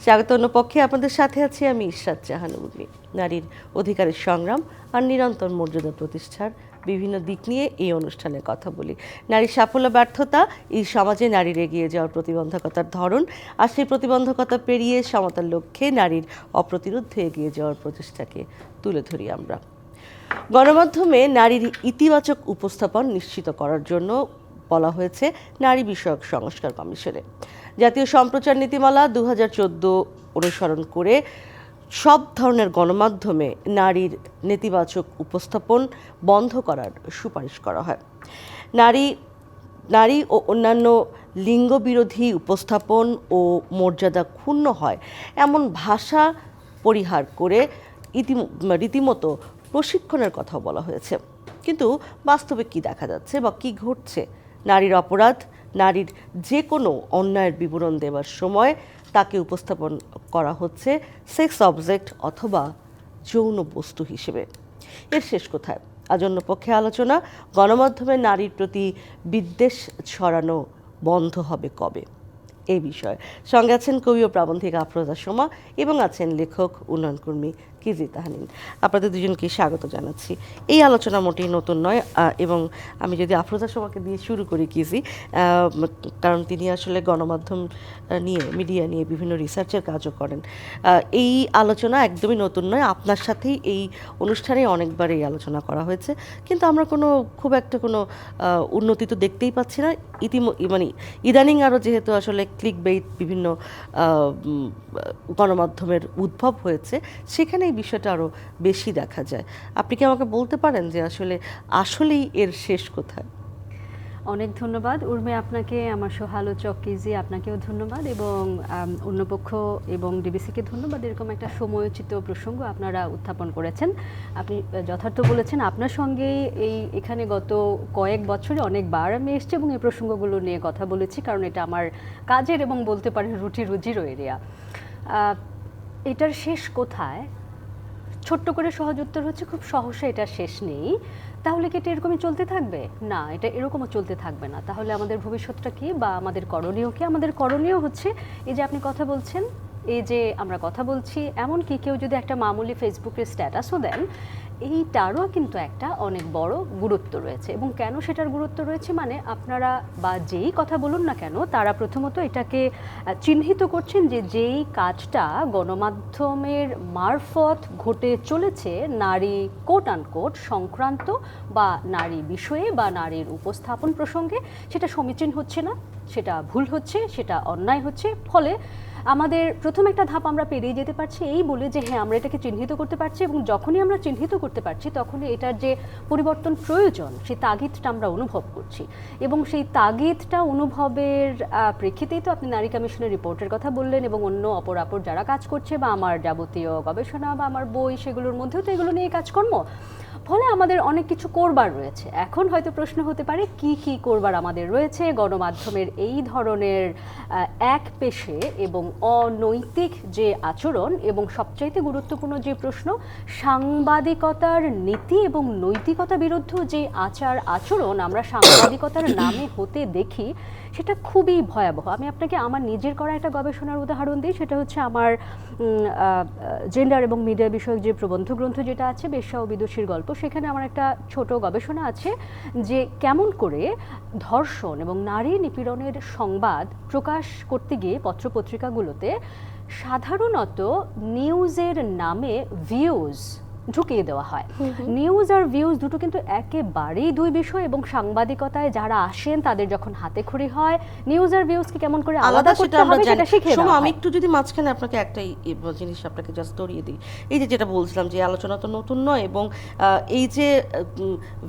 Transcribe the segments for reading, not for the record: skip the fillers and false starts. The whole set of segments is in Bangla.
স্বাগত পক্ষে আপনাদের সাথে আছি আমি ইশরাত জাহান উর্মি। নারীর অধিকারের সংগ্রাম আর নিরন্তর মর্যাদা প্রতিষ্ঠার বিভিন্ন দিক নিয়ে এই অনুষ্ঠানে কথা বলি। নারীর সাফল্য ব্যর্থতা, এই সমাজে নারীর এগিয়ে যাওয়ার প্রতিবন্ধকতার ধরন, আর সেই প্রতিবন্ধকতা পেরিয়ে সমতার লক্ষ্যে নারীর অপ্রতিরোধ এগিয়ে যাওয়ার প্রচেষ্টাকে তুলে ধরি আমরা। গণমাধ্যমে নারীর ইতিবাচক উপস্থাপন নিশ্চিত করার জন্য বলা হয়েছে নারী বিষয়ক সংস্কার কমিশনে। জাতীয় সম্প্রচার নীতিমালা 2014 অনুসরণ করে সব ধরনের গণমাধ্যমে নারীর নেতিবাচক উপস্থাপন বন্ধ করার সুপারিশ করা হয়। নারী ও অন্যান্য লিঙ্গ বিরোধী উপস্থাপন ও মর্যাদা ক্ষুণ্ণ হয় এমন ভাষা পরিহার করে রীতিমতো প্রশিক্ষণের কথাও বলা হয়েছে। কিন্তু বাস্তবে কি দেখা যাচ্ছে বা কি ঘটছে? নারীর অপরাধ, নারীর যে কোনো অন্যায়ের বিবরণ দেওয়ার সময় তাকে উপস্থাপন করা হচ্ছে সেক্স অবজেক্ট অথবা যৌন বস্তু হিসেবে। এর শেষ কোথায়? আজন্য পক্ষে আলোচনা, গণমাধ্যমে নারীর প্রতি বিদ্বেষ ছড়ানো বন্ধ হবে কবে, এই বিষয়ে। সঙ্গে আছেন কবি ও প্রাবন্ধিক আফরোজা সোমা এবং আছেন লেখক উন্নয়নকর্মী কিজি তাহনিন। আপনাদের দুজনকে স্বাগত জানাচ্ছি। এই আলোচনা মোটেই নতুন নয়, এবং আমি যদি আফরোজা সোমাকে দিয়ে শুরু করি কিজি, কারণ তিনি আসলে গণমাধ্যম নিয়ে, মিডিয়া নিয়ে বিভিন্ন রিসার্চের কাজও করেন। এই আলোচনা একদমই নতুন নয়, আপনার সাথেই এই অনুষ্ঠানে অনেকবার এই আলোচনা করা হয়েছে, কিন্তু আমরা খুব একটা কোনো উন্নতি তো দেখতেই পাচ্ছি না। মানে ইদানিং আরও যেহেতু আসলে ক্লিকবেইট বিভিন্ন গণমাধ্যমের উদ্ভব হয়েছে, সেখানে এই বিষয়টা আরও বেশি দেখা যায়। আপনি কি আমাকে বলতে পারেন যে আসলেই এর শেষ কোথায়? অনেক ধন্যবাদ উর্মি আপনাকে, আমার সহালোচক কিজি আপনাকেও ধন্যবাদ, এবং অন্যপক্ষ এবং ডিবিসিকে ধন্যবাদ। এরকম একটা সময়োচিত প্রসঙ্গ আপনারা উত্থাপন করেছেন। আপনি যথার্থ বলেছেন। আপনার সঙ্গেই এখানে গত কয়েক বছরে অনেকবার আমি এসেছি এবং এই প্রসঙ্গগুলো নিয়ে কথা বলেছি, কারণ এটা আমার কাজের এবং বলতে পারেন রুজিরও এরিয়া। এটার শেষ কোথায়? ছোট্ট করে সহজ উত্তর হচ্ছে, খুব সহসা এটার শেষ নেই। তাহলে কি এটা এরকমই চলতে থাকবে? না, এটা এরকমও চলতে থাকবে না। তাহলে আমাদের ভবিষ্যৎটা কি বা আমাদের করণীয় কি? আমাদের করণীয় হচ্ছে এই যে আপনি কথা বলছেন, এই যে আমরা কথা বলছি, এমনকি কেউ যদি একটা মামুলি ফেসবুকের স্ট্যাটাসও দেন, এইটারও কিন্তু একটা অনেক বড় গুরুত্ব রয়েছে। এবং কেন সেটার গুরুত্ব রয়েছে? মানে আপনারা বা যেই কথা বলুন না কেন, তারা প্রথমত এটাকে চিহ্নিত করছেন যে যেই কাজটা গণমাধ্যমের মারফত ঘটে চলেছে নারী কোট আনকোট সংক্রান্ত বা নারী বিষয়ে বা নারীর উপস্থাপন প্রসঙ্গে, সেটা সমীচীন হচ্ছে না, সেটা ভুল হচ্ছে, সেটা অন্যায় হচ্ছে। ফলে আমাদের প্রথম একটা ধাপ আমরা পেরিয়ে যেতে পারছি এই বলে যে হ্যাঁ, আমরা এটাকে চিহ্নিত করতে পারছি, এবং যখনই আমরা চিহ্নিত করতে পারছি তখনই এটার যে পরিবর্তন প্রয়োজন, সেই তাগিদটা আমরা অনুভব করছি। এবং সেই তাগিদটা অনুভবের প্রেক্ষিতেই তো আপনি নারী কমিশনের রিপোর্টের কথা বললেন, এবং অন্য অপর যারা কাজ করছে বা আমার যাবতীয় গবেষণা বা আমার বই, সেগুলোর মধ্যেও তো এগুলো নিয়ে কাজকর্ম। ফলে আমাদের অনেক কিছু করবার রয়েছে। এখন হয়তো প্রশ্ন হতে পারে কি কি করবার আমাদের রয়েছে। গণমাধ্যমের এই ধরনের একপেশে এবং অনৈতিক যে আচরণ, এবং সবচাইতে গুরুত্বপূর্ণ যে প্রশ্ন, সাংবাদিকতার নীতি এবং নৈতিকতা বিরুদ্ধ যে আচরণ আমরা সাংবাদিকতার নামে হতে দেখি, সেটা খুবই ভয়াবহ। আমি আপনাকে আমার নিজের করা একটা গবেষণার উদাহরণ দিই। সেটা হচ্ছে আমার জেন্ডার এবং মিডিয়া বিষয়ক যে প্রবন্ধ গ্রন্থ যেটা আছে, বেশ্যা ও বিদুষীর গল্প, সেখানে আমার একটা ছোট গবেষণা আছে যে কেমন করে ধর্ষণ এবং নারী নিপীড়নের সংবাদ প্রকাশ করতে গিয়ে পত্রপত্রিকাগুলোতে সাধারণত নিউজের নামে ভিউজ ঢুকিয়ে দেওয়া হয়। নিউজ আর ভিউজ দুটো কিন্তু একেবারেই দুই বিষয়, এবং সাংবাদিকতায় যারা আসেন তাদের যখন হাতে খড়ি হয় নিউজ আর ভিউজকে কেমন করে আলাদা করতে হবে সেটা শিখে দেওয়া হয়। আমি একটু যদি মাঝখানে আপনাকে একটা জিনিস আপনাকে জাস্ট ধরিয়ে দিই। এই যে যেটা বলছিলাম যে আলোচনা তো নতুন নয়, এবং এই যে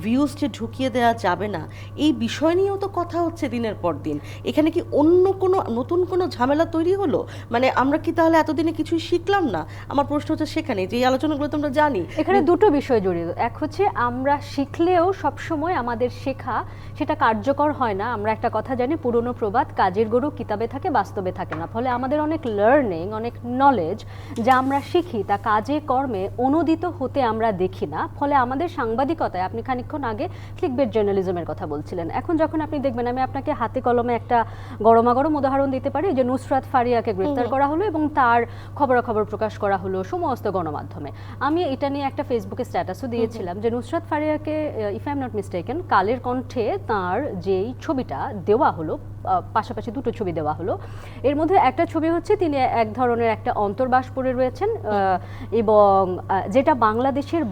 ভিউজ যে ঢুকিয়ে দেওয়া যাবে না, এই বিষয় নিয়েও তো কথা হচ্ছে দিনের পর দিন। এখানে কি অন্য কোনো নতুন কোনো ঝামেলা তৈরি হলো? মানে আমরা কি তাহলে এতদিনে কিছুই শিখলাম না? আমার প্রশ্ন হচ্ছে সেখানে যে এই আলোচনাগুলো তো আমরা জানি, এখানে দুটো বিষয় জড়িত। এক হচ্ছে আমরা শিখলেও সবসময় আমাদের শেখা সেটা কার্যকর হয় না। আমরা একটা কথা জানি, পুরনো প্রবাদ, কাজের গরু কিতাবে থাকে বাস্তবে থাকে না। ফলে আমাদের অনেক লার্নিং, অনেক নলেজ যা আমরা শিখি তা কাজে কর্মে অনুদিত হতে আমরা দেখি না। ফলে আমাদের সাংবাদিকতায়, আপনি খানিকক্ষণ আগে ক্লিকবেট জার্নালিজমের কথা বলছিলেন, এখন যখন আপনি দেখবেন, আমি আপনাকে হাতে কলমে একটা গরমাগরম উদাহরণ দিতে পারি, যে নুসরাত ফারিয়াকে গ্রেফতার করা হলো এবং তার খবরাখবর প্রকাশ করা হলো সমস্ত গণমাধ্যমে। আমি এটা নিয়ে একটা ফেসবুকে স্ট্যাটাসও দিয়েছিলাম যে নুসরাত ফারিয়াকে, if I am not mistaken, কালের কণ্ঠে তার যেই ছবিটা দেওয়া হলো, পাশাপাশি দুটো ছবি দেওয়া হলো, এর মধ্যে একটা ছবি হচ্ছে তিনি এক ধরনের একটা অন্তর্বাস পরে রয়েছেন, এবং যেটা বাংলাদেশের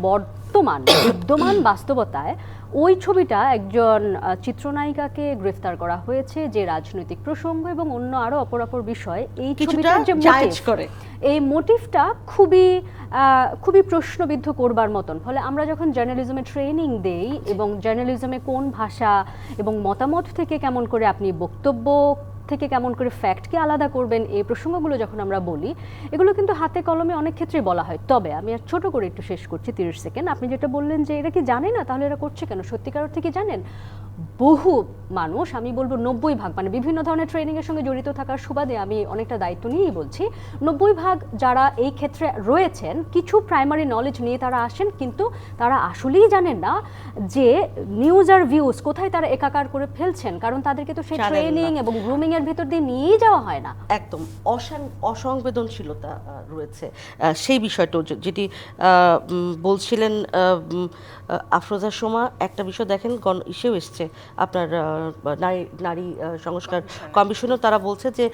বিদ্যমান বাস্তবতায় ওই ছবিটা একজন চিত্রনায়িকাকে গ্রেফতার করা হয়েছে, যে রাজনৈতিক প্রসঙ্গ এবং অন্য আরো অপরাপর বিষয় এই ছবিটার যে মোটিভ, এই মোটিভটা খুবই প্রশ্নবিদ্ধ করবার মতন। ফলে আমরা যখন জার্নালিজমে ট্রেনিং দেই এবং জার্নালিজমে কোন ভাষা এবং মতামত থেকে কেমন করে আপনি বক্তব্য থেকে কেমন করে ফ্যাক্টকে আলাদা করবেন, এই প্রসঙ্গগুলো যখন আমরা বলি, এগুলো কিন্তু হাতে কলমে অনেক ক্ষেত্রেই বলা হয়। তবে আমি আর ছোট করে একটু শেষ করছি, 30 সেকেন্ড। আপনি যেটা বললেন যে এরা কি জানে না, তাহলে এরা করছে কেন? সত্যিকার অর্থে কি জানেন? বহু মানুষ, আমি বলবো 90%, মানে বিভিন্ন ধরনের ট্রেনিংয়ের সঙ্গে জড়িত থাকার সুবাদে আমি অনেকটা দায়িত্ব নিয়েই বলছি, 90% যারা এই ক্ষেত্রে রয়েছেন, কিছু প্রাইমারি নলেজ নিয়ে তারা আসেন, কিন্তু তারা আসলেই জানেন না যে নিউজ আর ভিউজ কোথায় তারা একাকার করে ফেলছেন, কারণ তাদেরকে তো সেই ট্রেনিং এবং গ্রুমিং এর ভিতর দিয়ে নিয়েই যাওয়া হয় না। একদম অসংবেদনশীলতা রয়েছে সেই বিষয়টা, যেটি বলছিলেন আফরোজা সোমা। একটা বিষয় দেখেন, ইসেও এসছে আপনার নারী সংস্কার কমিশনও, তারা বলছে যে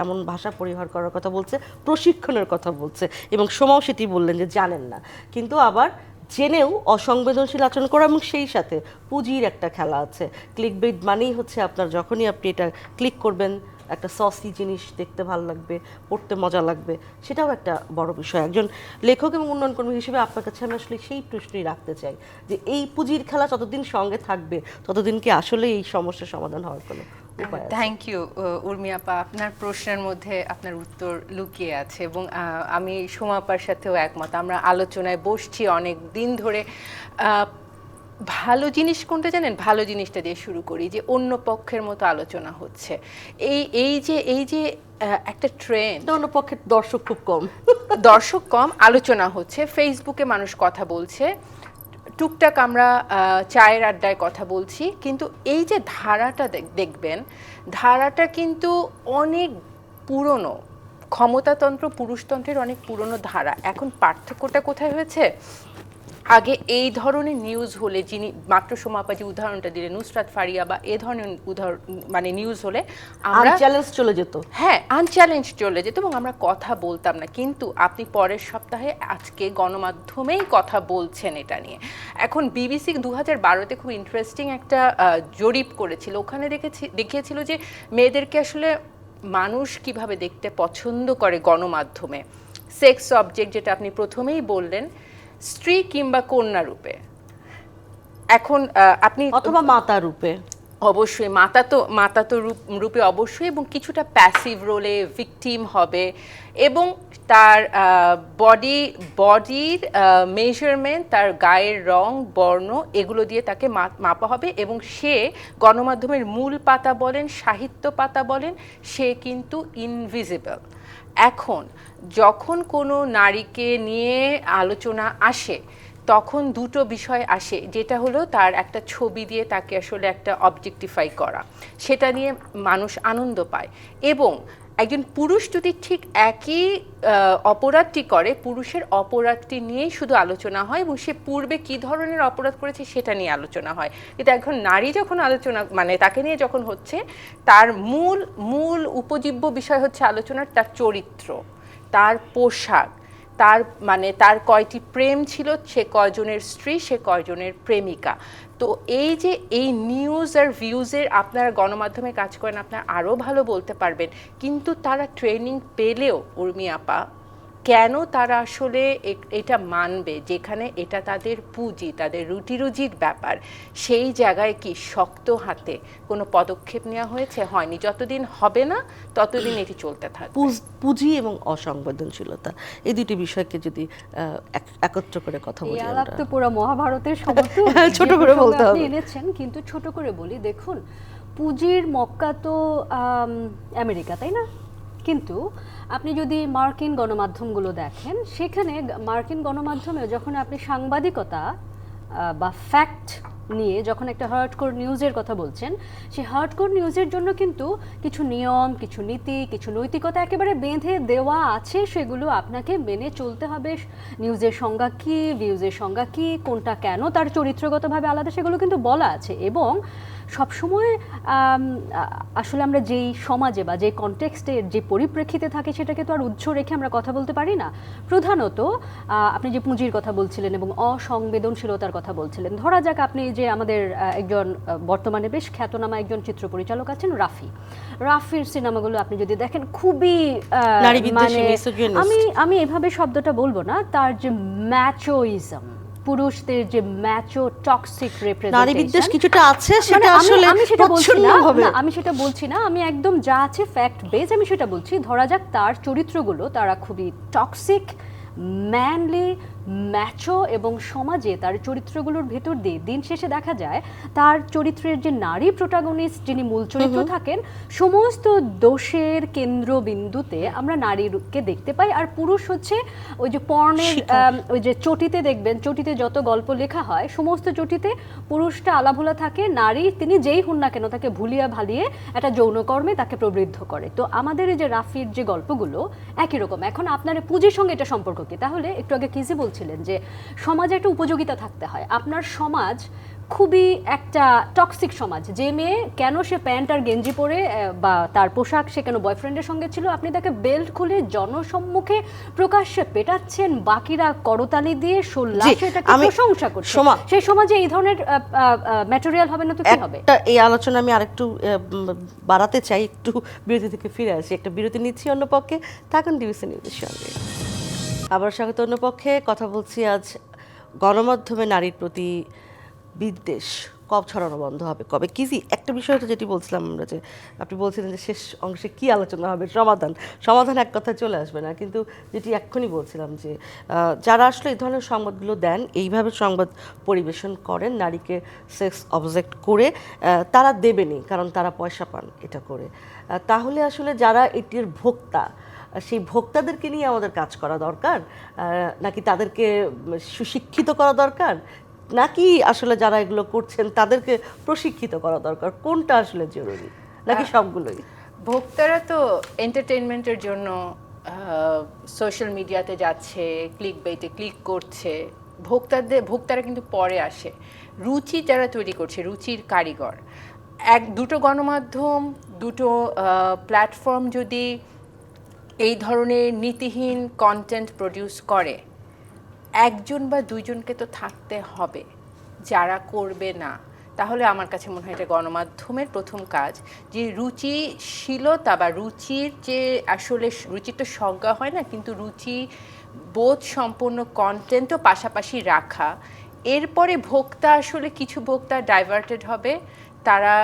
এমন ভাষা পরিহার করার কথা বলছে, প্রশিক্ষণের কথা বলছে, এবং সোমাও সেটি বললেন যে জানেন না, কিন্তু আবার জেনেও অসংবেদনশীল আচরণ করা, এবং সেই সাথে পুঁজির একটা খেলা আছে। ক্লিকবেট মানেই হচ্ছে আপনার যখনই আপনি এটা ক্লিক করবেন, একটা সসি জিনিস দেখতে ভালো লাগবে, পড়তে মজা লাগবে, সেটাও একটা বড় বিষয়। একজন লেখক এবং উন্নয়ন কর্মী হিসেবে আপনার কাছে আমি আসলে সেই প্রশ্নই রাখতে চাই যে এই পুঁজির খেলা যতদিন সঙ্গে থাকবে, ততদিন কি আসলে এই সমস্যার সমাধান হওয়ার কোনো উপায় আছে? থ্যাংক ইউ উর্মি আপা, আপনার প্রশ্নের মধ্যে আপনার উত্তর লুকিয়ে আছে, এবং আমি সোমা আপার সাথেও একমত। আমরা আলোচনায় বসছি অনেক দিন ধরে। ভালো জিনিস কোনটা জানেন? ভালো জিনিসটা দিয়ে শুরু করি, যে অন্য পক্ষের মতো আলোচনা হচ্ছে। এই যে একটা ট্রেন্ড, অন্য পক্ষের দর্শক কম, আলোচনা হচ্ছে, ফেসবুকে মানুষ কথা বলছে, টুকটাক আমরা চায়ের আড্ডায় কথা বলছি, কিন্তু এই যে ধারাটা দেখবেন, ধারাটা কিন্তু অনেক পুরনো, ক্ষমতাতন্ত্র পুরুষতন্ত্রের অনেক পুরনো ধারা। এখন পার্থক্যটা কোথায় হয়েছে? আগে এই ধরনের নিউজ হলে, যিনি মাত্র সোমাপা যে উদাহরণটা দিলেন, নুসরাত ফারিয়া বা এ ধরনের মানে নিউজ হলে আমরা চ্যালেঞ্জ চলে যেত, হ্যাঁ, আনচ্যালেঞ্জ চলে যেত, এবং আমরা কথা বলতাম না। কিন্তু আপনি পরের সপ্তাহে আজকে গণমাধ্যমেই কথা বলছেন এটা নিয়ে। এখন বিবিসি 2012-তে খুব ইন্টারেস্টিং একটা জরিপ করেছিল, ওখানে দেখিয়েছিল যে মেয়েদেরকে আসলে মানুষ কিভাবে দেখতে পছন্দ করে গণমাধ্যমে। সেক্স অবজেক্ট, যেটা আপনি প্রথমেই বললেন, স্ত্রী কিংবা কন্যা রূপে, এখন আপনি অথবা মাতা রূপে, অবশ্যই মাতা তো রূপে অবশ্যই, এবং কিছুটা প্যাসিভ রোলে ভিকটিম হবে, এবং তার বডির মেজারমেন্ট, তার গায়ের রং, বর্ণ, এগুলো দিয়ে তাকে মাপা হবে, এবং সে গণমাধ্যমের মূল পাতা বলেন, সাহিত্য পাতা বলেন, সে কিন্তু ইনভিজিবল। এখন যখন কোনো নারীকে নিয়ে আলোচনা আসে, তখন দুটো বিষয় আসে, যেটা হলো তার একটা ছবি দিয়ে তাকে আসলে একটা অবজেক্টিফাই করা, সেটা নিয়ে মানুষ আনন্দ পায়। এবং একজন পুরুষ যদি ঠিক একই অপরাধটি করে, পুরুষের অপরাধটি নিয়েই শুধু আলোচনা হয়, এবং সে পূর্বে কী ধরনের অপরাধ করেছে সেটা নিয়ে আলোচনা হয়। কিন্তু এখন নারী যখন আলোচনা, মানে তাকে নিয়ে যখন হচ্ছে, তার মূল উপজীব্য বিষয় হচ্ছে আলোচনার তার চরিত্র, তার পোশাক, তার কয়টি প্রেম ছিল, সে কয়জনের স্ত্রী, সে কয়জনের প্রেমিকা। তো এই নিউজ আর ভিউজের, আপনারা গণমাধ্যমে কাজ করেন, আপনারা আরও ভালো বলতে পারবেন, কিন্তু তারা ট্রেনিং পেলেও উর্মি আপা কেন তারা আসলে এটা মানবে, যেখানে এটা তাদের পুঁজি, তাদের রুটি রুজির ব্যাপার, সেই জায়গায় কি শক্ত হাতে কোনো পদক্ষেপ নেওয়া হয়েছে? হয়নি। যতদিন হবে না ততদিন এটি চলতে থাকবে। পুঁজি এবং অসংবেদনশীলতা, এই দুটি বিষয়কে যদি একত্র করে কথা এই বলি আলাপ আমরা। তো পুরো মহাভারতের সমস্ত ছোট করে বলতে হবে। আপনি এনেছেন, কিন্তু ছোট করে বলি। দেখুন, পুঁজির মক্কা তো আমেরিকা, তাই না? কিন্তু আপনি যদি মার্কিন গণমাধ্যমগুলো দেখেন, সেখানে মার্কিন গণমাধ্যমে যখন আপনি সাংবাদিকতা বা ফ্যাক্ট নিয়ে যখন একটা হার্ডকোর নিউজের কথা বলছেন, সেই হার্ডকোর নিউজের জন্য কিন্তু কিছু নিয়ম, কিছু নীতি, কিছু নৈতিকতা একেবারে বেঁধে দেওয়া আছে, সেগুলো আপনাকে মেনে চলতে হবে। নিউজের সংজ্ঞা কী, ভিউজের সংজ্ঞা কী, কোনটা কেন তার চরিত্রগতভাবে আলাদা, সেগুলো কিন্তু বলা আছে। এবং সবসময় আসলে আমরা যেই সমাজে বা যে কনটেক্সটের যে পরিপ্রেক্ষিতে থাকে, সেটাকে তো আর উৎস রেখে আমরা কথা বলতে পারি না। প্রধানত আপনি যে পুঁজির কথা বলছিলেন এবং অসংবেদনশীলতার কথা বলছিলেন, ধরা যাক আপনি যে আমাদের একজন বর্তমানে বেশ খ্যাতনামা একজন চিত্র পরিচালক আছেন রাফির সিনেমাগুলো আপনি যদি দেখেন, খুবই আমি এভাবে শব্দটা বলবো না, তার যে ম্যাচোইজম, পুরুষদের যে ম্যাচো টক্সিক রিপ্রেজেন্টেশন, নারী বিদ্বেষ কিছুটা আছে, সেটা আসলে আমি সেটা বলছি না, হবে। আমি একদম যা আছে ফ্যাক্ট বেজ আমি সেটা বলছি। ধরা যাক তার চরিত্রগুলো তারা খুবই টক্সিক, ম্যানলি, ম্যাচো, এবং সমাজে তার চরিত্রগুলোর ভেতর দিয়ে দিন শেষে দেখা যায় তার চরিত্রের যে নারী প্রোটাগনিস্ট, যিনি মূল চরিত্র থাকেন, সমস্ত দোষের কেন্দ্রবিন্দুতে আমরা নারীকে দেখতে পাই। আর পুরুষ হচ্ছে ওই যে পর্নের ওই যে চটিতে দেখবেন, চটিতে যত গল্প লেখা হয়, সমস্ত চটিতে পুরুষটা আলাভোলা থাকে, নারী তিনি যেই হন না কেন তাকে ভুলিয়া ভালিয়ে একটা যৌনকর্মে তাকে প্রবৃদ্ধ করে। তো আমাদের এই যে রাফির যে গল্পগুলো একই রকম। এখন আপনার পুঁজির সঙ্গে এটা সম্পর্ক কি? তাহলে একটু আগে কিজি বলছিলেন যে সমাজে একটা উপযোগিতা থাকতে হয়। আপনার সমাজ খুবই একটা টক্সিক সমাজ। যে মেয়ে কেন সে প্যান্ট আর গেঞ্জি পরে বা তার পোশাক সে কেন বয়ফ্রেন্ডের সঙ্গে ছিল, আপনি তাকে বেল্ট খুলে জনসম্মুখে প্রকাশ্যে পেটাচ্ছেন, বাকিরা করতালি দিয়ে সোল্লাসে এটাকে প্রশংসা করছে। সেই সমাজে এই ধরনের ম্যাটেরিয়াল হবে না তো কি হবে? এই আলোচনা আমি আরেকটু বাড়াতে চাই, একটু বিরতি থেকে ফিরে আসি। একটা বিরতি নিচ্ছি, অন্য পক্ষে থাকুন ডিবিসি নিউজের সঙ্গে। আবার স্বাগত। অন্য পক্ষে কথা বলছি আজ গণমাধ্যমে নারীর প্রতি বিদ্বেষ কবে ছড়ানো বন্ধ হবে, কবে? কিজি, একটা বিষয় তো যেটি বলছিলাম আমরা, যে আপনি বলছিলেন যে শেষ অংশে কি আলোচনা হবে, সমাধান এক কথায় চলে আসবে না, কিন্তু যেটি এক্ষুনি বলছিলাম যে যারা আসলে এই ধরনের সংবাদগুলো দেন, এইভাবে সংবাদ পরিবেশন করেন নারীকে সেক্স অবজেক্ট করে, তারা দেবেনি, কারণ তারা পয়সা পান এটা করে। তাহলে আসলে যারা এটির ভোক্তা, সেই ভোক্তাদেরকে নিয়ে আমাদের কাজ করা দরকার, নাকি তাদেরকে সুশিক্ষিত করা দরকার, নাকি আসলে যারা এগুলো করছেন তাদেরকে প্রশিক্ষিত করা দরকার? কোনটা আসলে জরুরি, নাকি সবগুলোই? ভোক্তারা তো এন্টারটেইনমেন্টের জন্য সোশ্যাল মিডিয়াতে যাচ্ছে, ক্লিক বেইটে ক্লিক করছে। ভোক্তারা কিন্তু পরে আসে। রুচি যারা তৈরি করছে, রুচির কারিগর, দুটো গণমাধ্যম, দুটো প্ল্যাটফর্ম যদি এই ধরনের নীতিহীন কন্টেন্ট প্রডিউস করে, একজন বা দুইজনকে তো থাকতে হবে যারা করবে না। তাহলে আমার কাছে মনে হয় এটা গণমাধ্যমের প্রথম কাজ, যে রুচিশীলতা বা রুচির যে আসলে রুচির তো সংজ্ঞা হয় না, কিন্তু রুচি বোধ সম্পন্ন কন্টেন্টও পাশাপাশি রাখা। এরপরে ভোক্তা, আসলে কিছু ভোক্তা ডাইভার্টেড হবে, তারা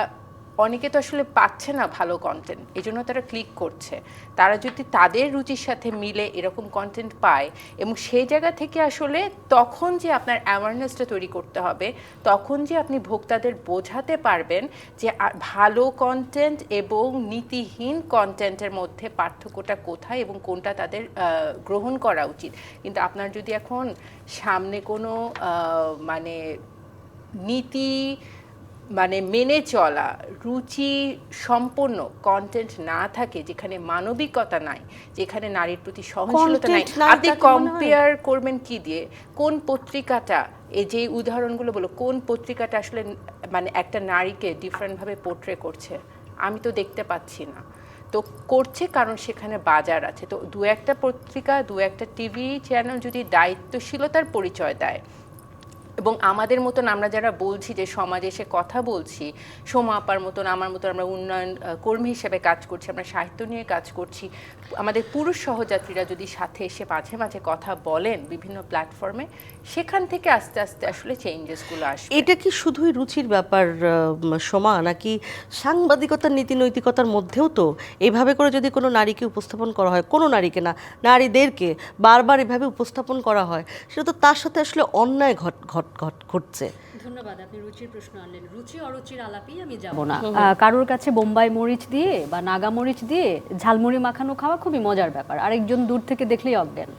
অনেকে তো আসলে পাচ্ছে না ভালো কন্টেন্ট, এই জন্য তারা ক্লিক করছে। তারা যদি তাদের রুচির সাথে মিলে এরকম কন্টেন্ট পায়, এবং সেই জায়গা থেকে আসলে তখন যে আপনার অ্যাওয়ারনেসটা তৈরি করতে হবে, তখন যে আপনি ভোক্তাদের বোঝাতে পারবেন যে ভালো কন্টেন্ট এবং নীতিহীন কন্টেন্টের মধ্যে পার্থক্যটা কোথায় এবং কোনটা তাদের গ্রহণ করা উচিত। কিন্তু আপনার যদি এখন সামনে কোনো মানে নীতি মেনে চলা, রুচি সম্পন্ন কন্টেন্ট না থাকে, যেখানে মানবিকতা নাই, যেখানে নারীর প্রতি সহনশীলতা নাই, আপনি কম্পেয়ার করবেন কি দিয়ে? কোন পত্রিকাটা, এই যে উদাহরণগুলো বলো, কোন পত্রিকাটা আসলে একটা নারীকে ডিফারেন্টভাবে পোর্ট্রে করছে? আমি তো দেখতে পাচ্ছি না। তো করছে কারণ সেখানে বাজার আছে। তো দু একটা পত্রিকা, দু একটা টিভি চ্যানেল যদি দায়িত্বশীলতার পরিচয় দেয় এবং আমাদের মতন আমরা যারা বলছি যে সমাজে এসে কথা বলছি, সোমা আপার মতন আমার মতন আমরা উন্নয়ন কর্মী হিসেবে কাজ করছি, আমরা সাহিত্য নিয়ে কাজ করছি, আমাদের পুরুষ সহযাত্রীরা যদি সাথে এসে মাঝে মাঝে কথা বলেন বিভিন্ন প্ল্যাটফর্মে, সেখান থেকে আস্তে আস্তে আসলে চেঞ্জেসগুলো আসবে। এটা কি শুধুই রুচির ব্যাপার সোমা, নাকি সাংবাদিকতার নীতি নৈতিকতার মধ্যেও তো এইভাবে করে যদি কোনো নারীকে উপস্থাপন করা হয়, কোনো নারীকে না নারীদেরকে বারবার এভাবে উপস্থাপন করা হয়, সেটা তো তার সাথে আসলে অন্যায় ঘটছে। ধন্যবাদ, আপনি রুচির প্রশ্ন আনলেন। রুচি অরুচির আলাপেই আমি যাব না। কারোর কাছে বোম্বাই মরিচ দিয়ে বা নাগা মরিচ দিয়ে ঝালমুড়ি মাখানো খাওয়া খুবই মজার ব্যাপার, আরেকজন দূর থেকে দেখলেই অজ্ঞান।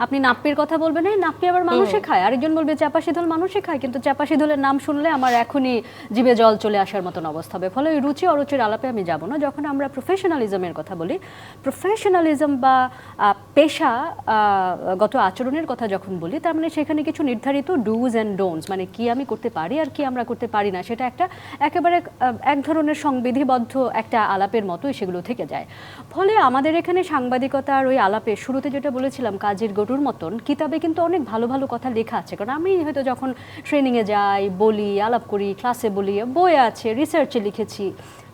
আপনি নাপ্পির কথা বলবেন, হ্যাঁ নাপ্পি আবার মানুষে খায়, আরেকজন বলবে চাপা শীতল মানুষে খায়, কিন্তু চাপা শীতলের নাম শুনলে আমার এখনই জিভে জল চলে আসার মতন অবস্থা হবে। ফলে ওই রুচি অরুচির আলাপে আমি যাব না। যখন আমরা প্রফেশনালিজমের কথা বলি, প্রফেশনালিজম বা পেশাগত আচরণের কথা যখন বলি, তার মানে সেখানে কিছু নির্ধারিত ডুজ অ্যান্ড ডোন্টস, মানে কি আমি করতে পারি আর কি আমরা করতে পারি না, সেটা একটা একেবারে এক ধরনের সংবিধিবদ্ধ একটা আলাপের মতোই সেগুলো থেকে যায়। ফলে আমাদের এখানে সাংবাদিকতার ওই আলাপে শুরুতে যেটা বলেছিলাম কাজের গরুর মতন, কিতাবে কিন্তু অনেক ভালো ভালো কথা লেখা আছে। কারণ আমি হয়তো যখন ট্রেনিংয়ে যাই, বলি, আলাপ করি, ক্লাসে বলি, বই আছে, রিসার্চে লিখেছি,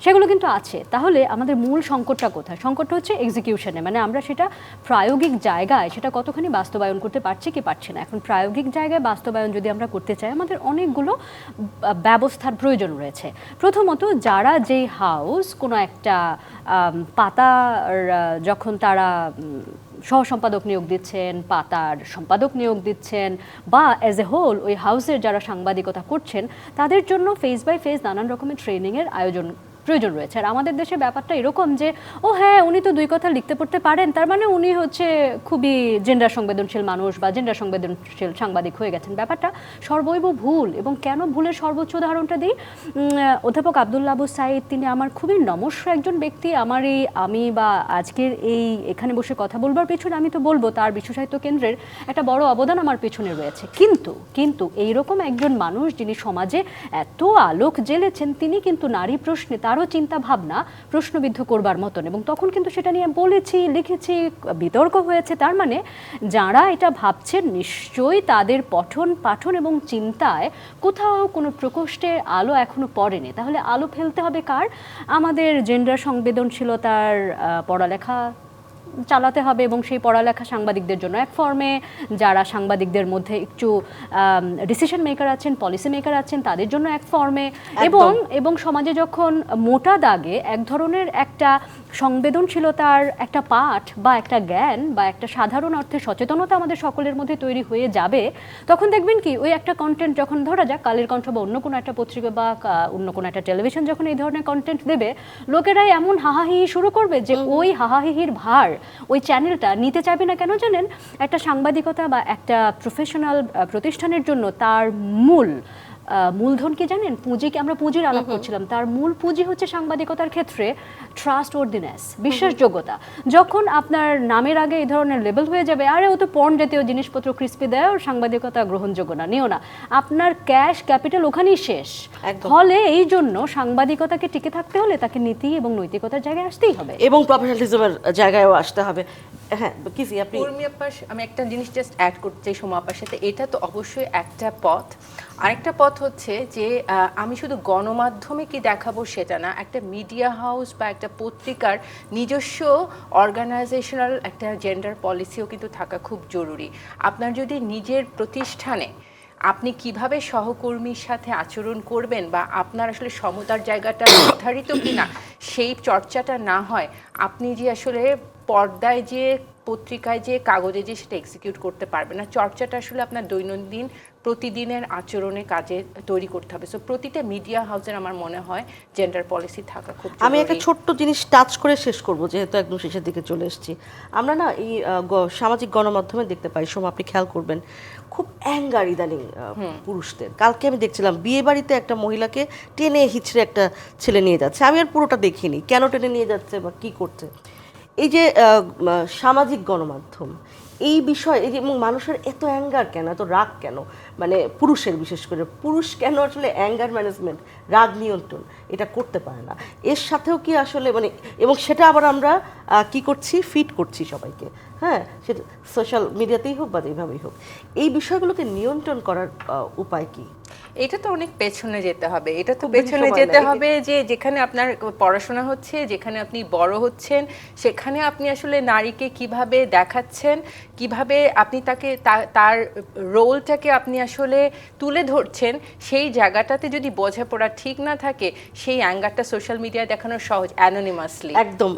সেগুলো কিন্তু আছে। তাহলে আমাদের মূল সংকটটা কোথায়? সংকটটা হচ্ছে এক্সিকিউশনে, মানে আমরা সেটা প্রায়োগিক জায়গায় সেটা কতখানি বাস্তবায়ন করতে পারছি কি পারছি না। এখন প্রায়োগিক জায়গায় বাস্তবায়ন যদি আমরা করতে চাই, আমাদের অনেকগুলো ব্যবস্থার প্রয়োজন রয়েছে। প্রথমত, যারা যেই হাউস কোনো একটা পাতার যখন তারা সহসম্পাদক নিয়োগ দিচ্ছেন, পাতার সম্পাদক নিয়োগ দিচ্ছেন, বা অ্যাজ এ হোল ওই হাউসের যারা সাংবাদিকতা করছেন, তাদের জন্য ফেস বাই ফেস নানান রকমের ট্রেনিংয়ের আয়োজন প্রয়োজন রয়েছে। আর আমাদের দেশে ব্যাপারটা এরকম যে, ও হ্যাঁ উনি তো দুই কথা লিখতে পড়তে পারেন, তার মানে উনি হচ্ছে খুবই জেন্ডার সংবেদনশীল মানুষ বা জেন্ডার সংবেদনশীল সাংবাদিক হয়ে গেছেন। ব্যাপারটা সর্বৈব ভুল। এবং কেন ভুলের সর্বোচ্চ উদাহরণটা দিই, অধ্যাপক আব্দুল্লাহ আবু সাঈদ, তিনি আমার খুবই নমস্য একজন ব্যক্তি। আমি বা আজকের এখানে বসে কথা বলবার পেছনে আমি তো বলবো তার বিশ্ব সাহিত্য কেন্দ্রের একটা বড় অবদান আমার পেছনে রয়েছে। কিন্তু এইরকম একজন মানুষ যিনি সমাজে এত আলোক জ্বেলেছেন, তিনি কিন্তু নারী প্রশ্নে তারও চিন্তা ভাবনা প্রশ্নবিদ্ধ করবার মতন, এবং তখন কিন্তু সেটা নিয়ে বলেছি, লিখেছি, বিতর্ক হয়েছে। তার মানে যারা এটা ভাবছেন, নিশ্চয়ই তাদের পঠন পাঠন এবং চিন্তায় কোথাও কোনো প্রকোষ্ঠের আলো এখনো পড়েনি। তাহলে আলো ফেলতে হবে কার? আমাদের জেন্ডার সংবেদনশীলতার পড়ালেখা চালাতে হবে, এবং সেই পড়ালেখা সাংবাদিকদের জন্য এক ফর্মে, যারা সাংবাদিকদের মধ্যে একটু ডিসিশন মেকার আছেন, পলিসি মেকার আছেন, তাদের জন্য এক ফর্মে, এবং সমাজে যখন মোটা দাগে এক ধরনের একটা সংবেদনশীলতার একটা পাঠ বা একটা জ্ঞান বা একটা সাধারণ অর্থে সচেতনতা আমাদের সকলের মধ্যে তৈরি হয়ে যাবে, তখন দেখবেন কি ওই একটা কন্টেন্ট যখন ধরা যাক কালের কণ্ঠ বা অন্য কোনো একটা পত্রিকা বা অন্য কোনো একটা টেলিভিশন যখন এই ধরনের কন্টেন্ট দেবে, লোকেরাই এমন হাহাহিহি শুরু করবে যে ওই হাহাহিহির ভার ওই চ্যানেলটা নিতে চাইবে না। কেন জানেন? একটা সাংবাদিকতা বা একটা প্রফেশনাল প্রতিষ্ঠানের জন্য তার মূলধন কি জানেন? পুঁজিকে আমরা পুঁজির আলাপ করছিলাম, তার মূল পুঁজি হচ্ছে সাংবাদিকতার ক্ষেত্রে ট্রাস্ট ওয়ার্দিনেস, বিশ্বাসযোগ্যতা। যখন আপনার নামের আগে এই ধরনের লেবেল হয়ে যাবে, আরে ও তো পর্ন জাতীয় জিনিসপত্র ক্রিস্পি দেয়, ওর সাংবাদিকতা গ্রহণযোগ্য না, নিও না, আপনার ক্যাশ ক্যাপিটাল ওখানেই শেষ। ফলে এই জন্য সাংবাদিকতাকে টিকে থাকতে হলে তাকে নীতি এবং নৈতিকতার জায়গায় আসতেই হবে, এবং প্রফেশনালিজমের জায়গায়ও আসতে হবে। হ্যাঁ কিসি, আপনি? আমি একটা জিনিস জাস্ট অ্যাড করতে চাই সোমা আপার সাথে। এটা তো অবশ্যই একটা পথ। আরেকটা পথ হচ্ছে যে আমি শুধু গণমাধ্যমে কি দেখাবো সেটা না, একটা মিডিয়া হাউস বা একটা পত্রিকার নিজস্ব অর্গানাইজেশনাল একটা জেন্ডার পলিসিও কিন্তু থাকা খুব জরুরি। আপনার যদি নিজের প্রতিষ্ঠানে আপনি কিভাবে সহকর্মীর সাথে আচরণ করবেন বা আপনার আসলে সমতার জায়গাটা নির্ধারিত কিনা সেই চর্চাটা না হয়, আপনি যে আসলে পর্দায় যে পত্রিকায় যে কাগজে যে সেটা এক্সিকিউট করতে পারবে না। চর্চাটা আসলে আপনার দৈনন্দিন প্রতিদিনের আচরণে কাজে তৈরি করতে হবে। সো প্রতিটা মিডিয়া হাউসের আমার মনে হয় জেন্ডার পলিসি থাকা খুব জরুরি। আমি একটা ছোট্ট জিনিস টাচ করে শেষ করব, যেহেতু একদম শেষের দিকে চলে এসেছি। আমরা না এই সামাজিক গণমাধ্যমে দেখতে পাই, সময় আপনি খেয়াল করবেন, খুব অ্যাঙ্গার ইদানিং পুরুষদের। কালকে আমি দেখছিলাম বিয়ে বাড়িতে একটা মহিলাকে টেনে হিচড়ে একটা ছেলে নিয়ে যাচ্ছে। আমি আর পুরোটা দেখিনি, কেন টেনে নিয়ে যাচ্ছে বা কী করছে। এই যে সামাজিক গণমাধ্যম এই বিষয় এই যে এবং মানুষের এত অ্যাঙ্গার কেন, এত রাগ কেন, মানে পুরুষের বিশেষ করে পুরুষ কেন আসলে অ্যাঙ্গার ম্যানেজমেন্ট, রাগ নিয়ন্ত্রণ এটা করতে পারে না, এর সাথেও কি আসলে মানে, এবং সেটা আবার আমরা কি করছি, ফিড করছি সবাইকে, হ্যাঁ, সেটা সোশ্যাল মিডিয়াতেই হোক বা যেভাবেই হোক, এই বিষয়গুলোকে নিয়ন্ত্রণ করার উপায় কি? এটা তো অনেক পেছনে যেতে হবে, এটা তো খুব বেশি পেছনে সময় যেতে লাগে। হবে যে যেখানে আপনার পড়াশোনা হচ্ছে, যেখানে আপনি বড় হচ্ছেন, সেখানে আপনি আসলে নারীকে কিভাবে দেখাচ্ছেন, কিভাবে আপনি তাকে তার রোলটাকে আপনি আসলে তুলে ধরছেন, সেই জায়গাটাতে যদি বোঝাপড়া ঠিক না থাকে, সেই অ্যাঙ্গারটা সোশ্যাল মিডিয়ায় দেখানো সহজ, অ্যানোনিমাসলি। একদম